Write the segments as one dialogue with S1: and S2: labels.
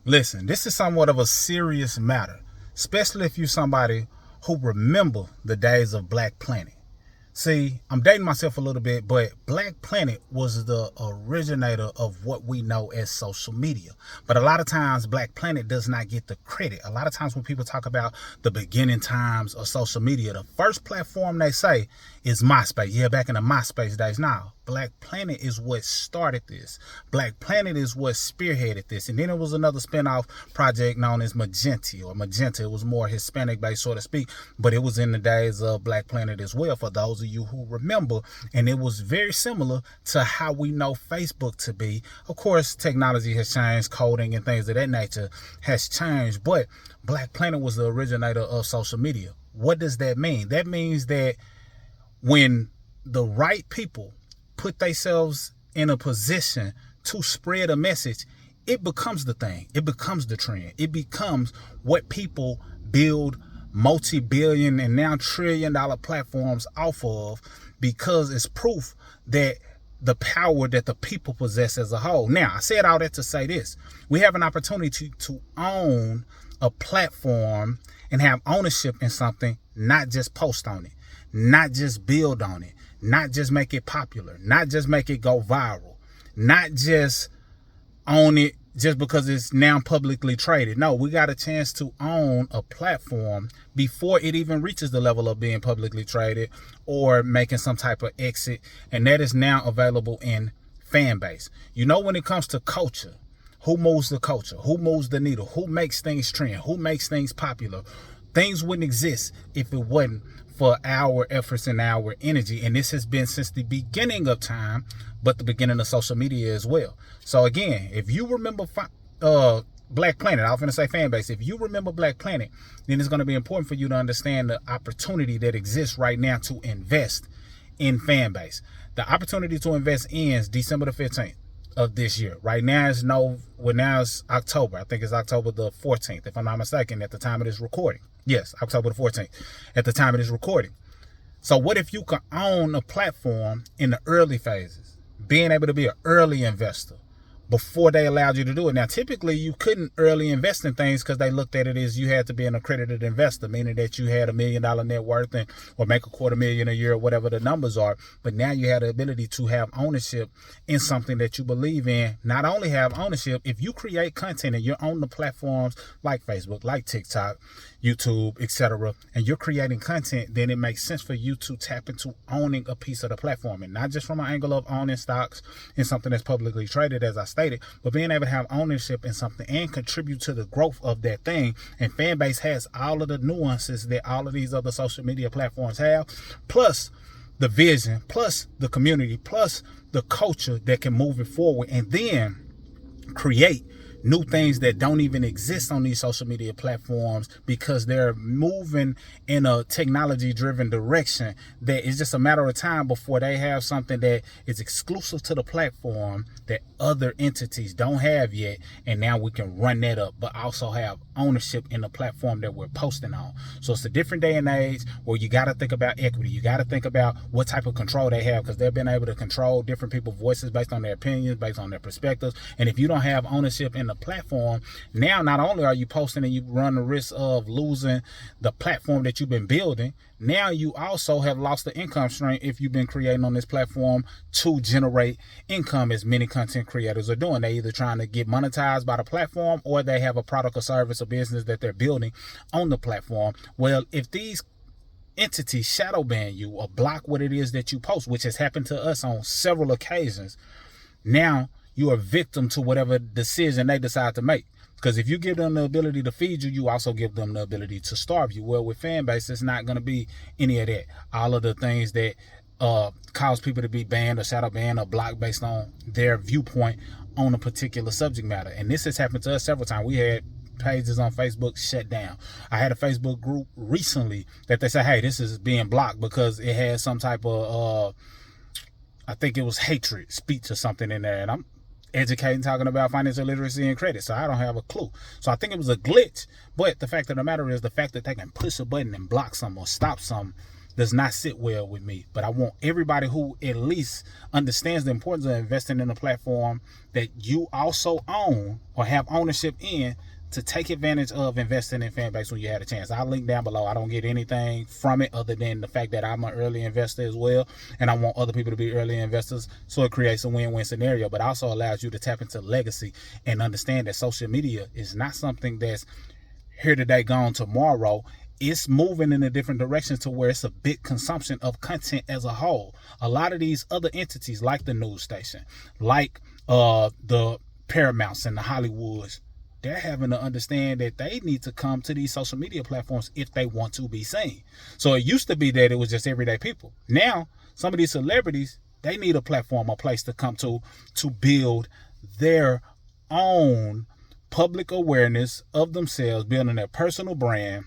S1: Listen, this is somewhat of a serious matter, especially if you're somebody who remember the days of BlackPlanet. See, I'm dating myself a little bit, but BlackPlanet was the originator of what we know as social media. But a lot of times, BlackPlanet does not get the credit. A lot of times when people talk about the beginning times of social media, the first platform they say is MySpace. Yeah, back in the MySpace days. Now, BlackPlanet is what started this. BlackPlanet is what spearheaded this. And then it was another spinoff project known as Magenta. It was more Hispanic based, so to speak, but it was in the days of BlackPlanet as well, for those of you who remember. And it was very similar to how we know Facebook to be. Of course, technology has changed, coding and things of that nature has changed, but BlackPlanet was the originator of social media. What does that mean? That means that when the right people put themselves in a position to spread a message, it becomes the thing. It becomes the trend. It becomes what people build multi-billion and now trillion-dollar platforms off of, because it's proof that the power that the people possess as a whole. Now, I said all that to say this. We have an opportunity to own a platform and have ownership in something, not just post on it, not just build on it, not just make it popular, not just make it go viral, not just own it just because it's now publicly traded. No, we got a chance to own a platform before it even reaches the level of being publicly traded or making some type of exit. And that is now available in Fanbase. You know, when it comes to culture, who moves the culture? Who moves the needle? Who makes things trend? Who makes things popular? Things wouldn't exist if it wasn't for our efforts and our energy. And this has been since the beginning of time, but the beginning of social media as well. So again, if you remember BlackPlanet, I was going to say Fanbase. If you remember BlackPlanet, then it's going to be important for you to understand the opportunity that exists right now to invest in Fanbase. The opportunity to invest ends December the 15th of this year. Right now it's October. I think it's October the 14th, if I'm not mistaken, at the time of this recording. Yes, October the 14th, at the time of this recording. So what if you could own a platform in the early phases, being able to be an early investor before they allowed you to do it? Now, typically you couldn't early invest in things because they looked at it as you had to be an accredited investor, meaning that you had $1 million net worth or make $250,000 a year or whatever the numbers are. But now you have the ability to have ownership in something that you believe in. Not only have ownership, if you create content and you're on the platforms like Facebook, like TikTok, YouTube, etc., and you're creating content, then it makes sense for you to tap into owning a piece of the platform, and not just from an angle of owning stocks in something that's publicly traded, as I stated, but being able to have ownership in something and contribute to the growth of that thing. And Fanbase has all of the nuances that all of these other social media platforms have, plus the vision, plus the community, plus the culture that can move it forward and then create new things that don't even exist on these social media platforms, because they're moving in a technology driven direction that is just a matter of time before they have something that is exclusive to the platform that other entities don't have yet. And now we can run that up, but also have ownership in the platform that we're posting on. So it's a different day and age where you got to think about equity. You got to think about what type of control they have, because they've been able to control different people's voices based on their opinions, based on their perspectives. And if you don't have ownership in the platform, now not only are you posting and you run the risk of losing the platform that you've been building, now you also have lost the income stream if you've been creating on this platform to generate income, as many content creators are doing. They're either trying to get monetized by the platform, or they have a product or service or business that they're building on the platform. Well, if these entities shadow ban you or block what it is that you post, which has happened to us on several occasions, now you are victim to whatever decision they decide to make. Because if you give them the ability to feed you, you also give them the ability to starve you. Well, with Fanbase, it's not going to be any of that. All of the things that cause people to be banned or shadow banned or blocked based on their viewpoint on a particular subject matter. And this has happened to us several times. We had pages on Facebook shut down. I had a Facebook group recently that they said, hey, this is being blocked because it had some type of, I think it was hatred speech or something in there. And I'm educating, talking about financial literacy and credit, so I don't have a clue. So I think it was a glitch. But the fact of the matter is, the fact that they can push a button and block some or stop some does not sit well with me. But I want everybody who at least understands the importance of investing in a platform that you also own or have ownership in to take advantage of investing in Fanbase when you had a chance. I'll link down below. I don't get anything from it other than the fact that I'm an early investor as well, and I want other people to be early investors, so it creates a win-win scenario, but also allows you to tap into legacy and understand that social media is not something that's here today, gone tomorrow. It's moving in a different direction to where it's a big consumption of content as a whole. A lot of these other entities, like the news station, like the Paramounts and the Hollywoods, they're having to understand that they need to come to these social media platforms if they want to be seen. So it used to be that it was just everyday people. Now, some of these celebrities, they need a platform, a place to come to build their own public awareness of themselves, building their personal brand.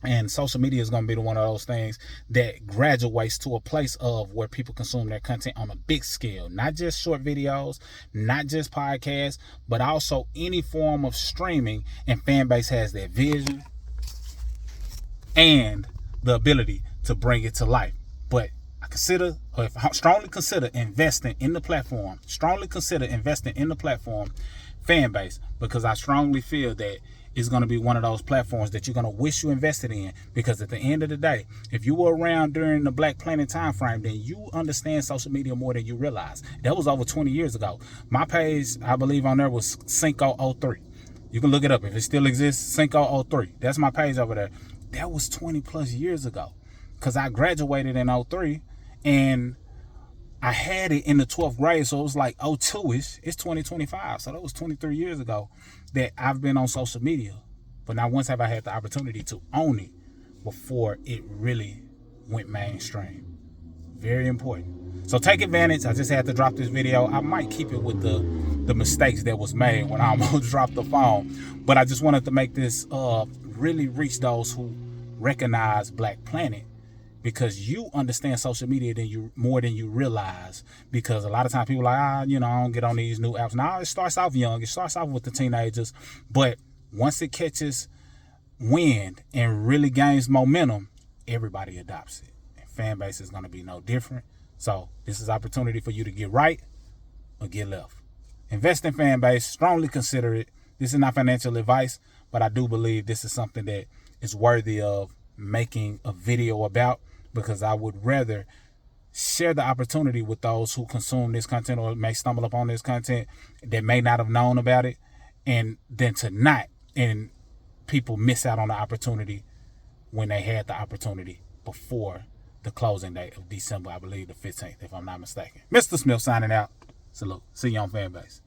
S1: And social media is going to be one of those things that graduates to a place of where people consume their content on a big scale, not just short videos, not just podcasts, but also any form of streaming. And Fanbase has that vision and the ability to bring it to life. But I strongly consider investing in the platform, Fanbase, because I strongly feel that it's going to be one of those platforms that you're going to wish you invested in, because at the end of the day, if you were around during the BlackPlanet time frame, then you understand social media more than you realize. That was over 20 years ago. My page, I believe on there, was Cinco03. You can look it up if it still exists. Cinco03. That's my page over there. That was 20 plus years ago, because I graduated in 03 and I had it in the 12th grade, so it was like 02-ish. It's 2025, so that was 23 years ago that I've been on social media. But not once have I had the opportunity to own it before it really went mainstream. Very important. So take advantage. I just had to drop this video. I might keep it with the mistakes that was made when I almost dropped the phone. But I just wanted to make this really reach those who recognize BlackPlanet, because you understand social media more than you realize. Because a lot of times people are like, I don't get on these new apps. Now, it starts off young. It starts off with the teenagers. But once it catches wind and really gains momentum, everybody adopts it. And Fanbase is going to be no different. So this is opportunity for you to get right or get left. Invest in Fanbase. Strongly consider it. This is not financial advice, but I do believe this is something that is worthy of making a video about, because I would rather share the opportunity with those who consume this content or may stumble upon this content that may not have known about it, and then to not, and people miss out on the opportunity when they had the opportunity before the closing date of December, I believe the 15th, if I'm not mistaken. Mr. Smith signing out. Salute. See you on Fanbase.